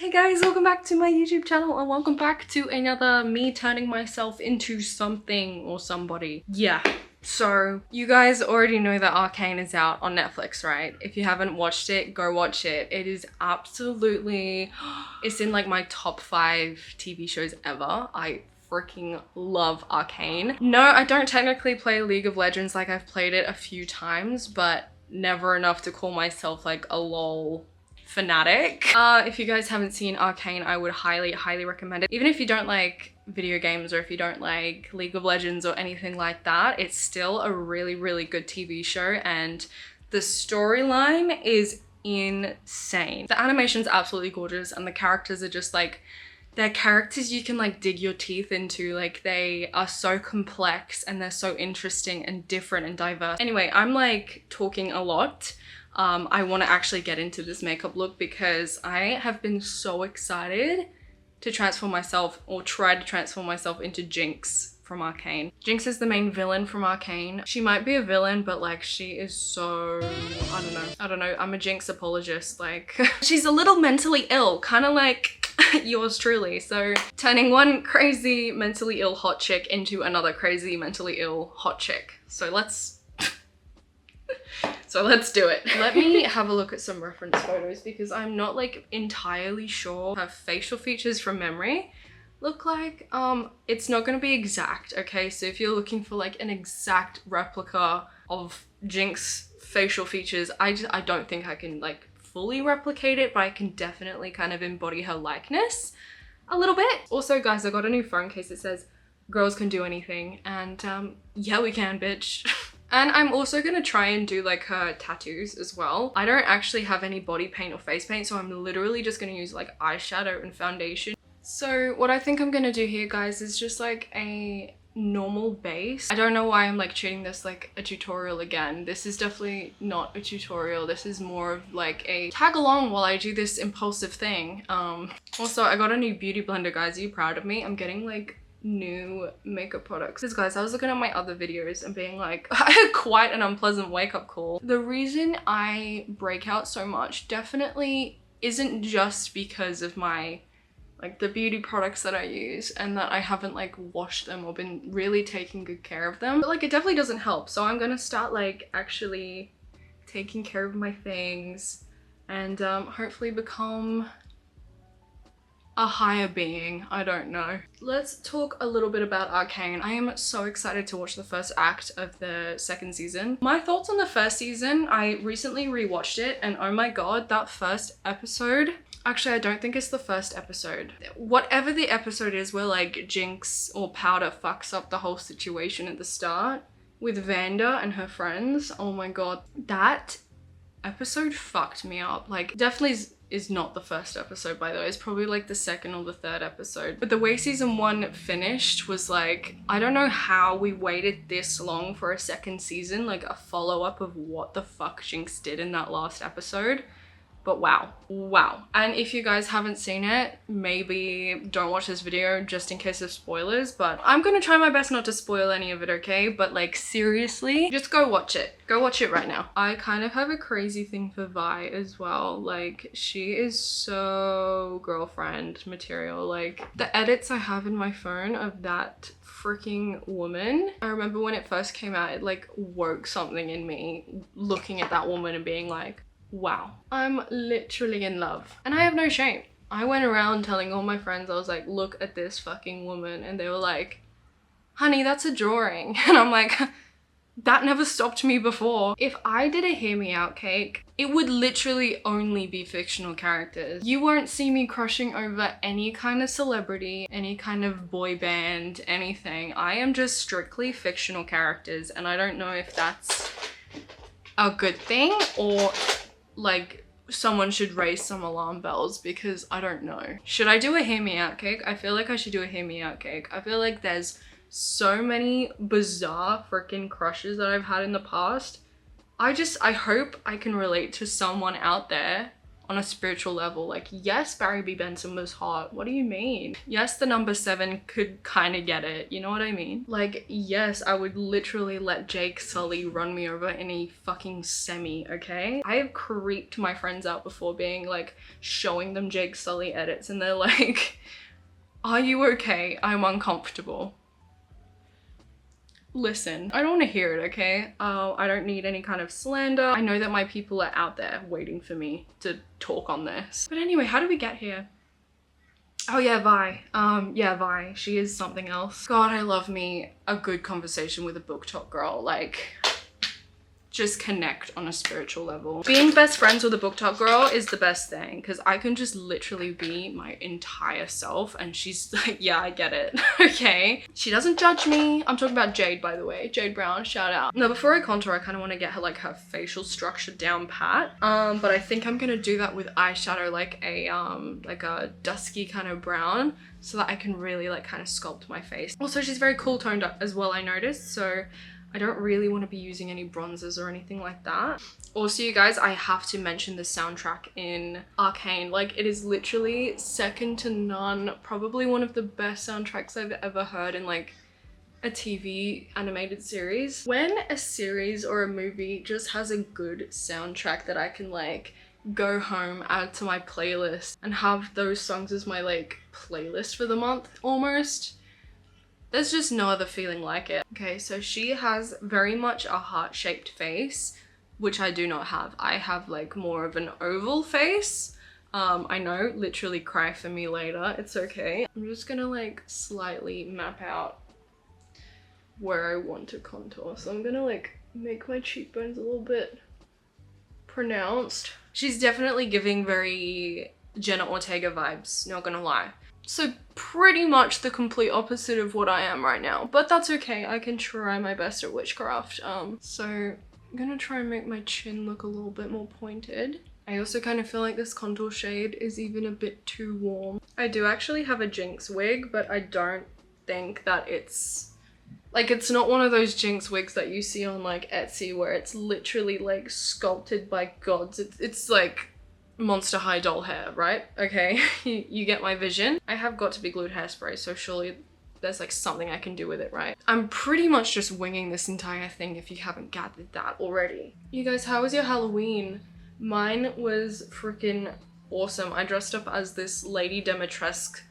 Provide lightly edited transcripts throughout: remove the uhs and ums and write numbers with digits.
Hey guys, welcome back to my YouTube channel and welcome back to another me turning myself into something or somebody. Yeah, so you guys already know that Arcane is out on Netflix, right? If you haven't watched it, go watch it. It is absolutely, it's in like my top 5 TV shows ever. I freaking love Arcane. No, I don't technically play League of Legends, like I've played it a few times, but never enough to call myself like a LOL fanatic. If you guys haven't seen Arcane, I would highly recommend it. Even if you don't like video games or if you don't like League of Legends or anything like that, it's still a really good TV show and the storyline is insane. The animation's absolutely gorgeous and the characters are just like, they're characters you can like dig your teeth into. Like they are so complex and they're so interesting and different and diverse. Anyway, I'm like talking a lot. I want to actually get into this makeup look because I have been so excited to transform myself or try to transform myself into Jinx from Arcane. Jinx is the main villain from Arcane. She might be a villain, but like she is so, I don't know. I'm a Jinx apologist. Like she's a little mentally ill, kind of like yours truly. So turning one crazy mentally ill hot chick into another crazy mentally ill hot chick. So let's do it. Let me have a look at some reference photos because I'm not like entirely sure her facial features from memory look like. It's not going to be exact, okay? So if you're looking for like an exact replica of Jinx facial features, I don't think I can like fully replicate it, but I can definitely kind of embody her likeness a little bit. Also guys, I got a new phone case that says girls can do anything and yeah, we can, bitch. And I'm also gonna try and do like her tattoos as well. I don't actually have any body paint or face paint, so I'm literally just gonna use like eyeshadow and foundation. So what I think I'm gonna do here, guys, is just like a normal base. I don't know why I'm like treating this like a tutorial again. This is definitely not a tutorial. This is more of like a tag along while I do this impulsive thing. Also, I got a new beauty blender, guys. Are you proud of me? I'm getting like new makeup products. Because guys, I was looking at my other videos and being like, I had quite an unpleasant wake-up call. The reason I break out so much definitely isn't just because of my like the beauty products that I use and that I haven't like washed them or been really taking good care of them, but like it definitely doesn't help. So I'm gonna start like actually taking care of my things and hopefully become a higher being. I don't know. Let's talk a little bit about Arcane. I am so excited to watch the first act of the second season. My thoughts on the first season, I recently rewatched it and oh my god, that first episode, actually I don't think it's the first episode. Whatever the episode is where like Jinx or Powder fucks up the whole situation at the start with Vanda and her friends, oh my god, that episode fucked me up. Like definitely is not the first episode, by the way. It's probably like the second or the third episode. But the way season 1 finished was like, I don't know how we waited this long for a second season, like a follow-up of what the fuck Jinx did in that last episode. But wow. And if you guys haven't seen it, maybe don't watch this video just in case of spoilers, but I'm gonna try my best not to spoil any of it, okay? But like seriously, just go watch it. Go watch it right now. I kind of have a crazy thing for Vi as well. Like she is so girlfriend material. Like the edits I have in my phone of that freaking woman, I remember when it first came out, it like woke something in me looking at that woman and being like, wow, I'm literally in love. And I have no shame. I went around telling all my friends, I was like, look at this fucking woman. And they were like, honey, that's a drawing. And I'm like, that never stopped me before. If I did a Hear Me Out cake, it would literally only be fictional characters. You won't see me crushing over any kind of celebrity, any kind of boy band, anything. I am just strictly fictional characters. And I don't know if that's a good thing or like someone should raise some alarm bells because I don't know. Should I do a Hear Me Out cake? I feel like I should do a Hear Me Out cake. I feel like there's so many bizarre freaking crushes that I've had in the past. I hope I can relate to someone out there on a spiritual level. Like, yes, Barry B. Benson was hot. What do you mean? Yes, the number 7 could kind of get it. You know what I mean? Like, yes, I would literally let Jake Sully run me over in a fucking semi, okay? I have creeped my friends out before being like, showing them Jake Sully edits and they're like, are you okay? I'm uncomfortable. Listen, I don't want to hear it, okay? I don't need any kind of slander. I know that my people are out there waiting for me to talk on this. But anyway, how did we get here? Oh yeah, Vi. Yeah, Vi. She is something else. God, I love me a good conversation with a book talk girl. Like, just connect on a spiritual level. Being best friends with a book talk girl is the best thing because I can just literally be my entire self and she's like, yeah, I get it. Okay. She doesn't judge me. I'm talking about Jade, by the way. Jade Brown, shout out. Now, before I contour, I kind of want to get her, like, her facial structure down pat. But I think I'm gonna do that with eyeshadow, like a dusky kind of brown, so that I can really, like, kind of sculpt my face. Also, she's very cool toned up as well, I noticed, so I don't really want to be using any bronzers or anything like that. Also, you guys, I have to mention the soundtrack in Arcane. Like, it is literally second to none. Probably one of the best soundtracks I've ever heard in, like, a TV animated series. When a series or a movie just has a good soundtrack that I can, like, go home, add to my playlist, and have those songs as my, like, playlist for the month, almost, there's just no other feeling like it. Okay, so she has very much a heart-shaped face, which I do not have. I have, like, more of an oval face. I know, literally cry for me later. It's okay. I'm just gonna, like, slightly map out where I want to contour. So I'm gonna, like, make my cheekbones a little bit pronounced. She's definitely giving very Jenna Ortega vibes, not gonna lie. So pretty much the complete opposite of what I am right now, but that's okay. I can try my best at witchcraft. So I'm gonna try and make my chin look a little bit more pointed. I also kind of feel like this contour shade is even a bit too warm. I do actually have a Jinx wig, but I don't think that it's like, it's not one of those Jinx wigs that you see on, like, Etsy where it's literally, like, sculpted by gods. It's like Monster High doll hair, right? Okay, you get my vision. I have got to be glued hairspray, so surely there's, like, something I can do with it, right? I'm pretty much just winging this entire thing if you haven't gathered that already. You guys, how was your Halloween? Mine was freaking awesome. I dressed up as this Lady Dimitrescu,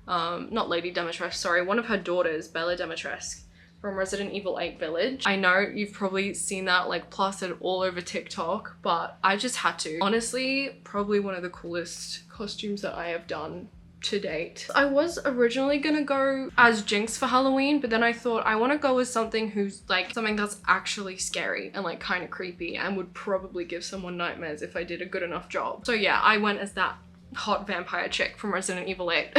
not Lady Dimitrescu, sorry, one of her daughters, Bella Dimitrescu, from Resident Evil 8 Village. I know you've probably seen that, like, plastered all over TikTok, but I just had to. Honestly, probably one of the coolest costumes that I have done to date. I was originally gonna go as Jinx for Halloween, but then I thought I want to go as something who's, like, something that's actually scary and, like, kind of creepy and would probably give someone nightmares if I did a good enough job. So yeah, I went as that hot vampire chick from Resident Evil 8.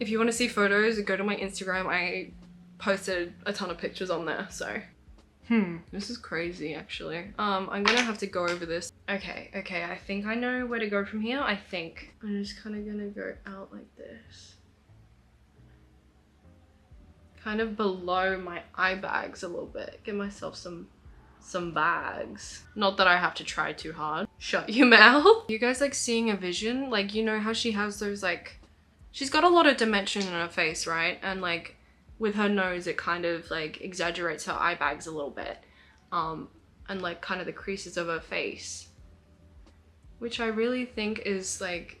If you want to see photos, go to my Instagram. I posted a ton of pictures on there, so this is crazy actually. I'm gonna have to go over this. Okay, I think I know where to go from here. I think I'm just kind of gonna go out like this, kind of below my eye bags a little bit, give myself some bags. Not that I have to try too hard. Shut your mouth. You guys like seeing a vision? Like, you know how she has those, like, she's got a lot of dimension in her face, right? And, like, with her nose, it kind of, like, exaggerates her eye bags a little bit. And, like, kind of the creases of her face. Which I really think is, like,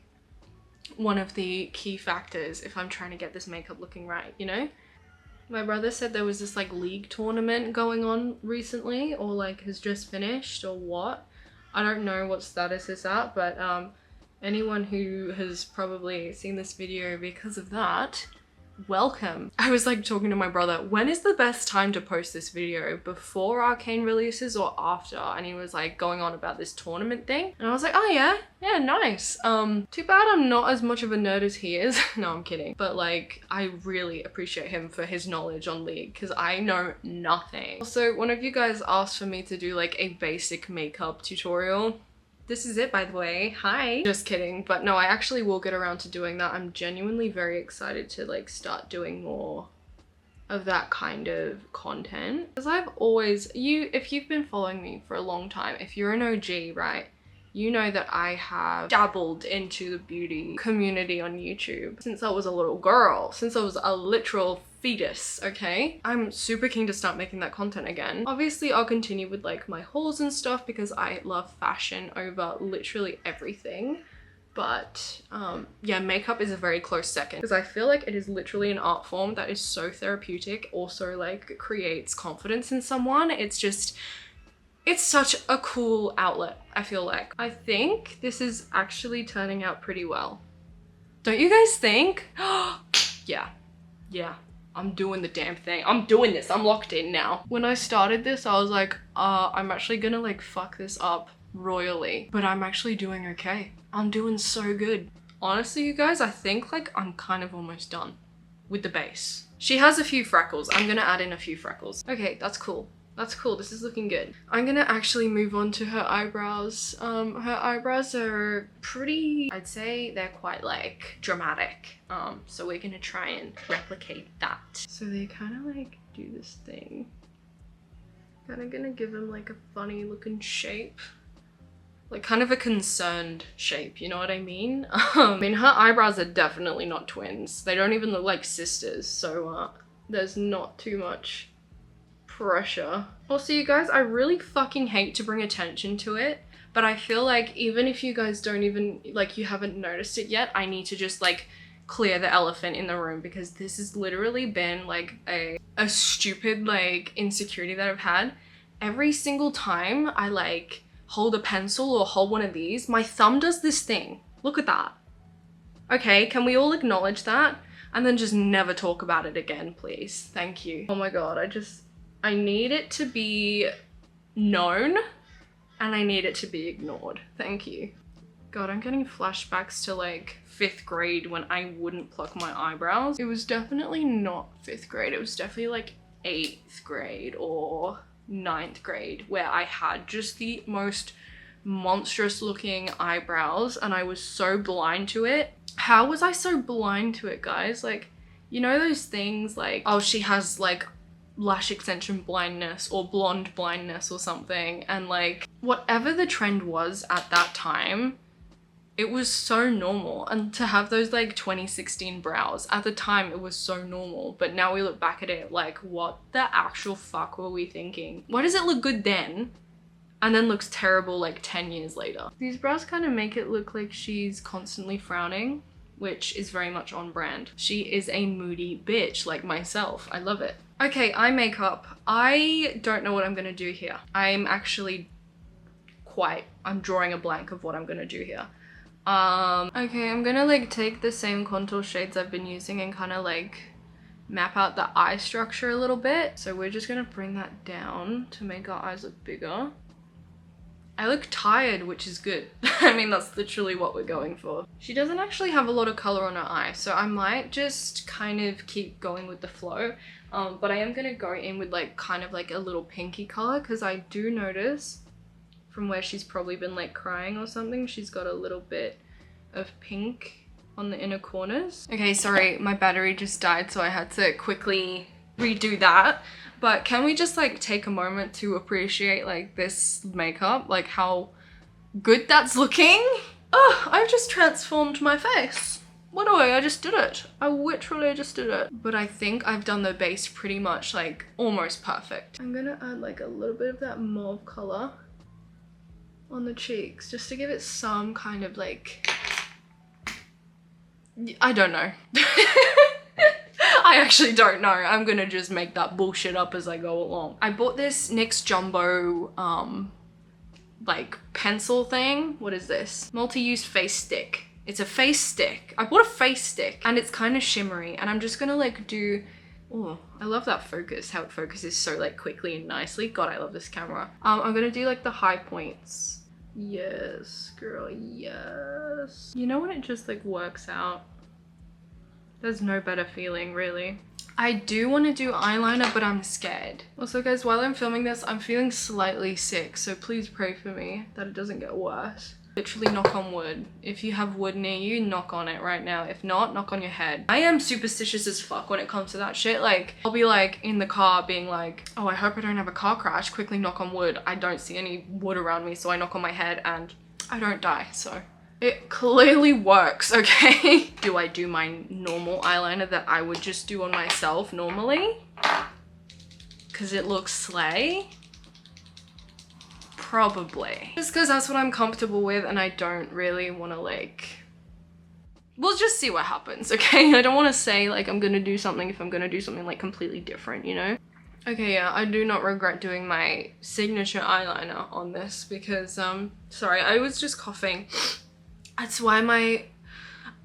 one of the key factors if I'm trying to get this makeup looking right, you know? My brother said there was this, like, league tournament going on recently, or, like, has just finished, or what. I don't know what status it's at, but, anyone who has probably seen this video because of that, welcome. I was, like, talking to my brother, when is the best time to post this video? Before Arcane releases or after? And he was, like, going on about this tournament thing. And I was like, oh yeah, nice. Too bad I'm not as much of a nerd as he is. No, I'm kidding. But, like, I really appreciate him for his knowledge on League because I know nothing. Also, one of you guys asked for me to do, like, a basic makeup tutorial. This is it, by the way. Hi. Just kidding. But no, I actually will get around to doing that. I'm genuinely very excited to, like, start doing more of that kind of content. Because I've always, if you've been following me for a long time, if you're an OG, right, you know that I have dabbled into the beauty community on YouTube since I was a little girl, since I was a literal fetus, okay? I'm super keen to start making that content again. Obviously, I'll continue with like my hauls and stuff because I love fashion over literally everything. But yeah, makeup is a very close second because I feel like it is literally an art form that is so therapeutic, also like creates confidence in someone. It's just, it's such a cool outlet, I feel like. I think this is actually turning out pretty well. Don't you guys think? Yeah, I'm doing the damn thing. I'm doing this, I'm locked in now. When I started this, I was like, I'm actually gonna like fuck this up royally, but I'm actually doing okay. I'm doing so good. Honestly, you guys, I think like I'm kind of almost done with the base. She has a few freckles. I'm gonna add in a few freckles. Okay, that's cool. That's cool. This is looking good. I'm gonna actually move on to her eyebrows. Her eyebrows are pretty, I'd say they're quite like dramatic. So we're gonna try and replicate that. So they kind of like do this thing. Kind of gonna give them like a funny looking shape. Like kind of a concerned shape, you know what I mean? I mean, her eyebrows are definitely not twins. They don't even look like sisters, so there's not too much pressure. Also, you guys, I really fucking hate to bring attention to it, but I feel like even if you guys don't even, like, you haven't noticed it yet, I need to just like clear the elephant in the room because this has literally been like a stupid like insecurity that I've had. Every single time I like hold a pencil or hold one of these, my thumb does this thing. Look at that. Okay, can we all acknowledge that? And then just never talk about it again, please. Thank you. Oh my God, I need it to be known and I need it to be ignored. Thank you. God, I'm getting flashbacks to like 5th grade when I wouldn't pluck my eyebrows. It was definitely not 5th grade. It was definitely like 8th grade or 9th grade where I had just the most monstrous looking eyebrows and I was so blind to it. How was I so blind to it, guys? Like, you know those things like, oh, she has like lash extension blindness or blonde blindness or something, and like whatever the trend was at that time, it was so normal. And to have those like 2016 brows at the time, it was so normal, but now we look back at it like, what the actual fuck were we thinking? Why does it look good then and then looks terrible like 10 years later? These brows kind of make it look like she's constantly frowning, which is very much on brand. She is a moody bitch like myself. I love it. Okay, eye makeup. I don't know what I'm gonna do here. I'm drawing a blank of what I'm gonna do here. Okay, I'm gonna like take the same contour shades I've been using and kind of like map out the eye structure a little bit. So we're just gonna bring that down to make our eyes look bigger. I look tired, which is good. I mean, that's literally what we're going for. She doesn't actually have a lot of color on her eye, so I might just kind of keep going with the flow. But I am gonna go in with like kind of like a little pinky color because I do notice from where she's probably been like crying or something, she's got a little bit of pink on the inner corners. Okay, sorry, my battery just died, so I had to quickly redo that. But can we just like take a moment to appreciate like this makeup, like how good that's looking? Oh, I've just transformed my face. What do I just did it. I literally just did it. But I think I've done the base pretty much like almost perfect. I'm gonna add like a little bit of that mauve color on the cheeks just to give it some kind of like, I don't know. I actually don't know. I'm gonna just make that bullshit up as I go along. I bought this NYX Jumbo like pencil thing. What is this? Multi-use face stick. It's a face stick. I bought a face stick and it's kind of shimmery and I'm just gonna like do, oh, I love that focus, how it focuses so like quickly and nicely. God, I love this camera. I'm gonna do like the high points. Yes, girl, yes. You know when it just like works out? There's no better feeling, really. I do want to do eyeliner, but I'm scared. Also, guys, while I'm filming this, I'm feeling slightly sick, so please pray for me that it doesn't get worse. Literally knock on wood. If you have wood near you, knock on it right now. If not, knock on your head. I am superstitious as fuck when it comes to that shit. Like, I'll be like in the car being like, oh, I hope I don't have a car crash. Quickly knock on wood. I don't see any wood around me, so I knock on my head and I don't die, so it clearly works, okay? Do I do my normal eyeliner that I would just do on myself normally? Because it looks slay? Probably. Just because that's what I'm comfortable with and I don't really want to like... We'll just see what happens, okay? I don't want to say like I'm gonna do something if I'm gonna do something like completely different, you know? Okay, yeah, I do not regret doing my signature eyeliner on this because, sorry, I was just coughing. That's why my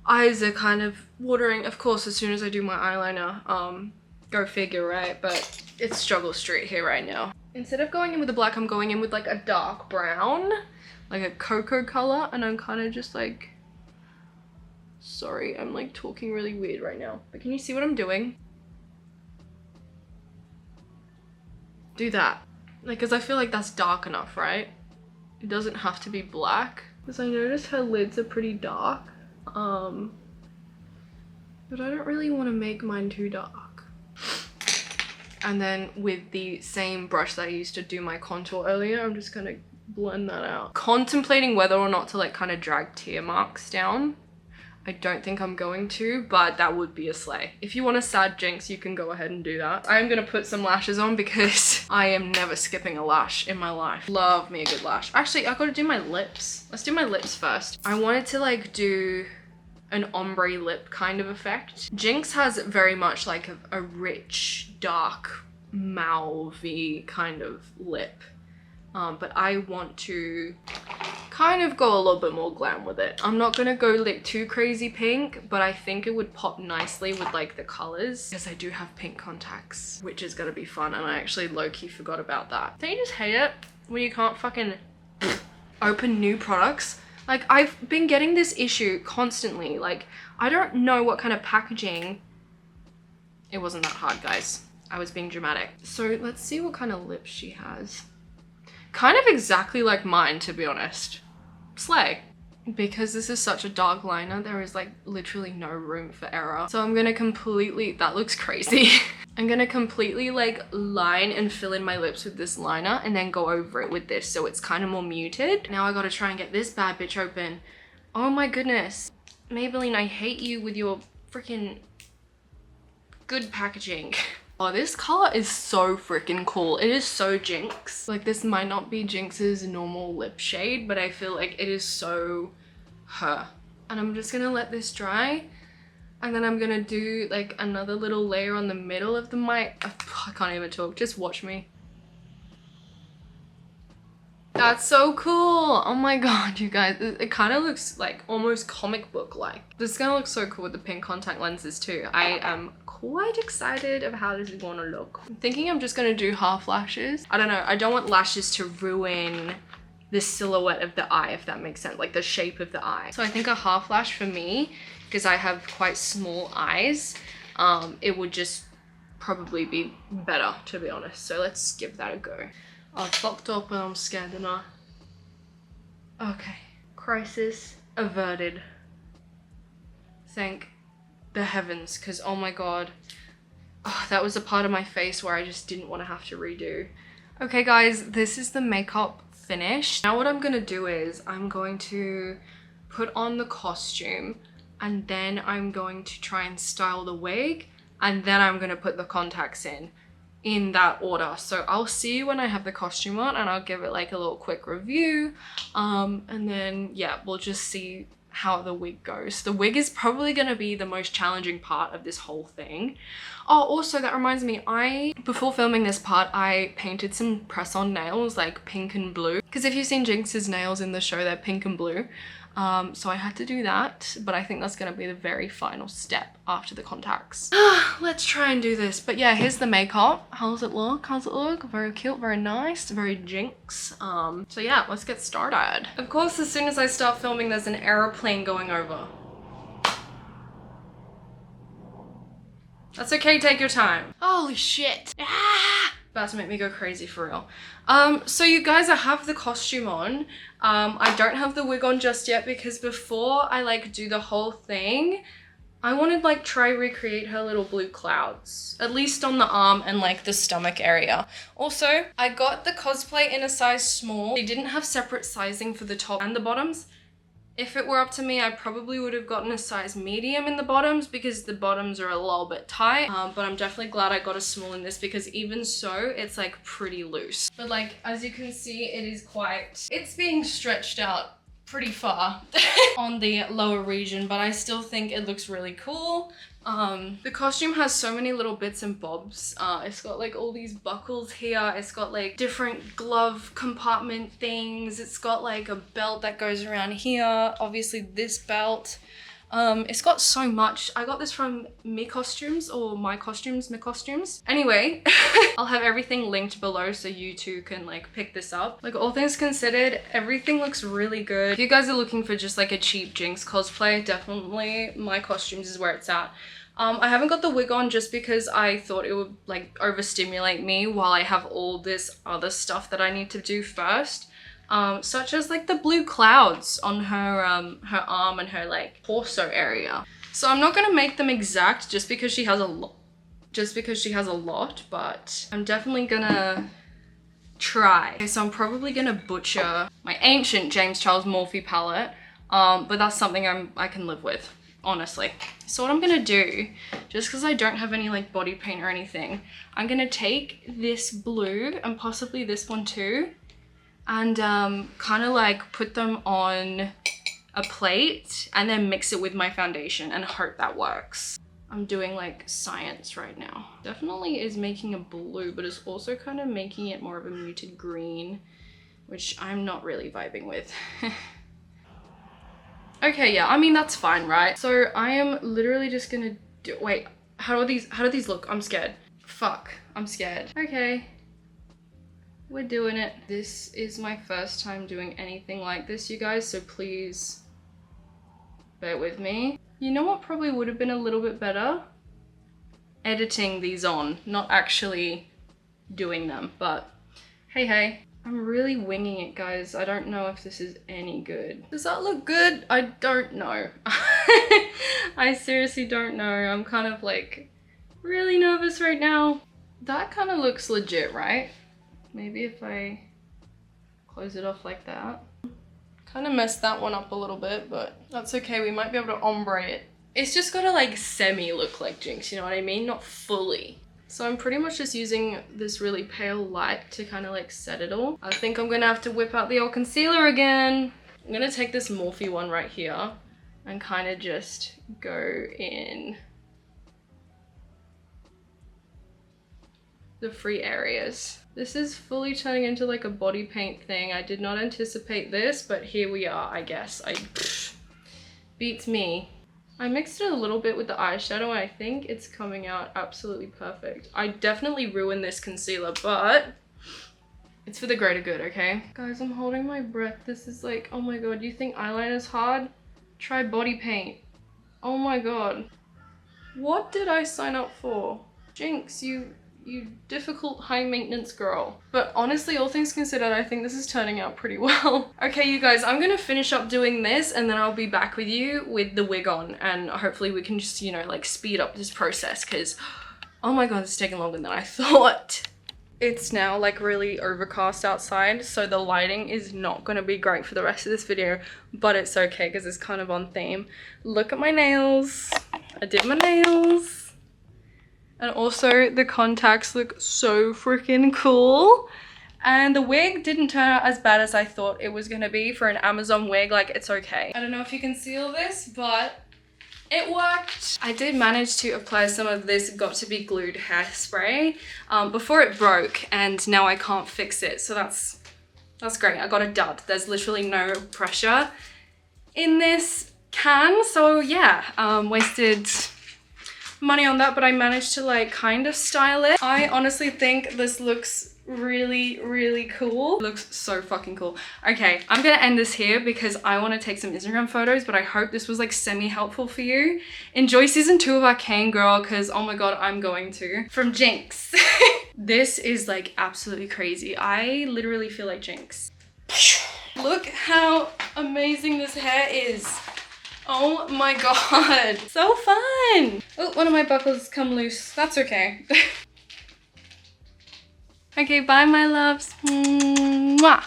eyes are kind of watering, of course, as soon as I do my eyeliner. Go figure, right? But it's struggle street here right now. Instead of going in with the black, I'm going in with like a dark brown, like a cocoa color, and I'm kind of just like, sorry, I'm like talking really weird right now, but can you see what I'm doing? Do that. Like, because I feel like that's dark enough, right? It doesn't have to be black. Because I noticed her lids are pretty dark. But I don't really want to make mine too dark. And then with the same brush that I used to do my contour earlier, I'm just gonna blend that out. Contemplating whether or not to like kind of drag tear marks down. I don't think I'm going to, but that would be a slay. If you want a sad Jinx, you can go ahead and do that. I'm gonna put some lashes on because I am never skipping a lash in my life. Love me a good lash. Actually, I gotta do my lips. Let's do my lips first. I wanted to like do an ombre lip kind of effect. Jinx has very much like a rich, dark, mauvey kind of lip. But I want to kind of go a little bit more glam with it. I'm not gonna go like too crazy pink, but I think it would pop nicely with like the colors because I do have pink contacts, which is gonna be fun. And I actually low-key forgot about that. Don't you just hate it when you can't fucking open new products? Like, I've been getting this issue constantly. Like, I don't know what kind of packaging. It wasn't that hard, guys. I was being dramatic. So let's see what kind of lips she has. Kind of exactly like mine, to be honest. Slay. Because this is such a dark liner, there is like literally no room for error. So I'm gonna completely, that looks crazy. I'm gonna completely like line and fill in my lips with this liner and then go over it with this so it's kind of more muted. Now I gotta try and get this bad bitch open. Oh my goodness. Maybelline, I hate you with your freaking good packaging. Oh, this color is so freaking cool. It is so Jinx. Like, this might not be Jinx's normal lip shade, but I feel like it is so her. And I'm just gonna let this dry. And then I'm gonna do like another little layer on the middle of the mic. I can't even talk, just watch me. That's so cool. Oh my god, you guys. It kind of looks like almost comic book like. This is gonna look so cool with the pink contact lenses too. I am quite excited of how this is gonna look. I'm thinking I'm just gonna do half lashes. I don't know, I don't want lashes to ruin the silhouette of the eye, if that makes sense, like the shape of the eye. So I think a half lash for me, because I have quite small eyes, it would just probably be better, to be honest. So let's give that a go. I fucked up and I'm scared enough. Okay, crisis averted. Thank the heavens, because oh my god, oh, that was a part of my face where I just didn't want to have to redo. Okay guys, this is the makeup finished. Now what I'm gonna do is I'm going to put on the costume and then I'm going to try and style the wig and then I'm gonna put the contacts in that order. So I'll see you when I have the costume on and I'll give it like a little quick review, and then yeah, we'll just see how the wig goes. The wig is probably gonna be the most challenging part of this whole thing. Oh, also that reminds me, before filming this part, I painted some press-on nails, like pink and blue. Because if you've seen Jinx's nails in the show, they're pink and blue. So I had to do that, but I think that's gonna be the very final step after the contacts. Let's try and do this. But yeah, here's the makeup. How does it look? How's it look? Very cute, very nice, very Jinx. So yeah, let's get started. Of course, as soon as I start filming, there's an aeroplane going over. That's okay, take your time. Holy shit. Ah! About to make me go crazy for real. So you guys, I have the costume on. I don't have the wig on just yet because before I like do the whole thing, I wanted like try recreate her little blue clouds, at least on the arm and like the stomach area. Also, I got the cosplay in a size small. They didn't have separate sizing for the top and the bottoms. If it were up to me, I probably would have gotten a size medium in the bottoms because the bottoms are a little bit tight. But I'm definitely glad I got a small in this because even so, it's like pretty loose. But like, as you can see, it's being stretched out pretty far on the lower region, but I still think it looks really cool. The costume has so many little bits and bobs. It's got like all these buckles here. It's got like different glove compartment things. It's got like a belt that goes around here. Obviously this belt. It's got so much. I got this from Me Costumes or My Costumes, Me Costumes. Anyway, I'll have everything linked below so you too can like pick this up. Like all things considered, everything looks really good. If you guys are looking for just like a cheap Jinx cosplay, definitely My Costumes is where it's at. I haven't got the wig on just because I thought it would like overstimulate me while I have all this other stuff that I need to do first. Such as like the blue clouds on her arm and her like torso area. So I'm not gonna make them exact just because she has a lot, but I'm definitely gonna try. Okay, so I'm probably gonna butcher my ancient James Charles Morphe palette, but that's something I can live with, honestly. So what I'm gonna do, just because I don't have any like body paint or anything, I'm gonna take this blue and possibly this one too, and kind of like put them on a plate and then mix it with my foundation and hope that works. I'm doing like science right now. Definitely is making a blue, but it's also kind of making it more of a muted green, which I'm not really vibing with. Okay, yeah, I mean, that's fine, right? So I am literally just gonna do, wait, how do these look? I'm scared. Fuck, I'm scared. Okay. We're doing it. This is my first time doing anything like this, you guys, so please bear with me. You know what probably would have been a little bit better? Editing these on, not actually doing them, but hey. I'm really winging it, guys. I don't know if this is any good. Does that look good? I don't know. I seriously don't know. I'm kind of like really nervous right now. That kind of looks legit, right? Maybe if I close it off like that. Kind of messed that one up a little bit, but that's okay. We might be able to ombre it. It's just gotta like semi look like Jinx, you know what I mean? Not fully. So I'm pretty much just using this really pale light to kind of like set it all. I think I'm gonna have to whip out the old concealer again. I'm gonna take this Morphe one right here and kind of just go in the free areas. This is fully turning into like a body paint thing. I did not anticipate this, but here we are, I guess. Beats me. I mixed it a little bit with the eyeshadow and I think it's coming out absolutely perfect. I definitely ruined this concealer, but it's for the greater good, okay? Guys, I'm holding my breath. This is like, oh my god, you think eyeliner's hard? Try body paint. Oh my god. What did I sign up for? Jinx, you difficult high maintenance girl. But honestly, all things considered, I think this is turning out pretty well. Okay, you guys, I'm gonna finish up doing this and then I'll be back with you with the wig on and hopefully we can just, you know, like speed up this process because, oh my god, it's taking longer than I thought. It's now like really overcast outside, so the lighting is not gonna be great for the rest of this video, but it's okay because it's kind of on theme. Look at my nails. I did my nails. And also the contacts look so freaking cool. And the wig didn't turn out as bad as I thought it was gonna be for an Amazon wig. Like, it's okay. I don't know if you can see all this, but it worked. I did manage to apply some of this Got to Be Glued hairspray before it broke, and now I can't fix it. So that's great. I got a dud. There's literally no pressure in this can. So yeah, wasted money on that, but I managed to like kind of style it. I honestly think this looks really cool. It looks so fucking cool. Okay, I'm gonna end this here because I want to take some Instagram photos, but I hope this was like semi helpful for you. Enjoy season 2 of Arcane, girl, because oh my god, I'm going to. From Jinx. This is like absolutely crazy. I literally feel like Jinx. Look how amazing this hair is. Oh my god. So fun. Oh, one of my buckles come loose. That's okay. Okay, bye my loves. Mwah.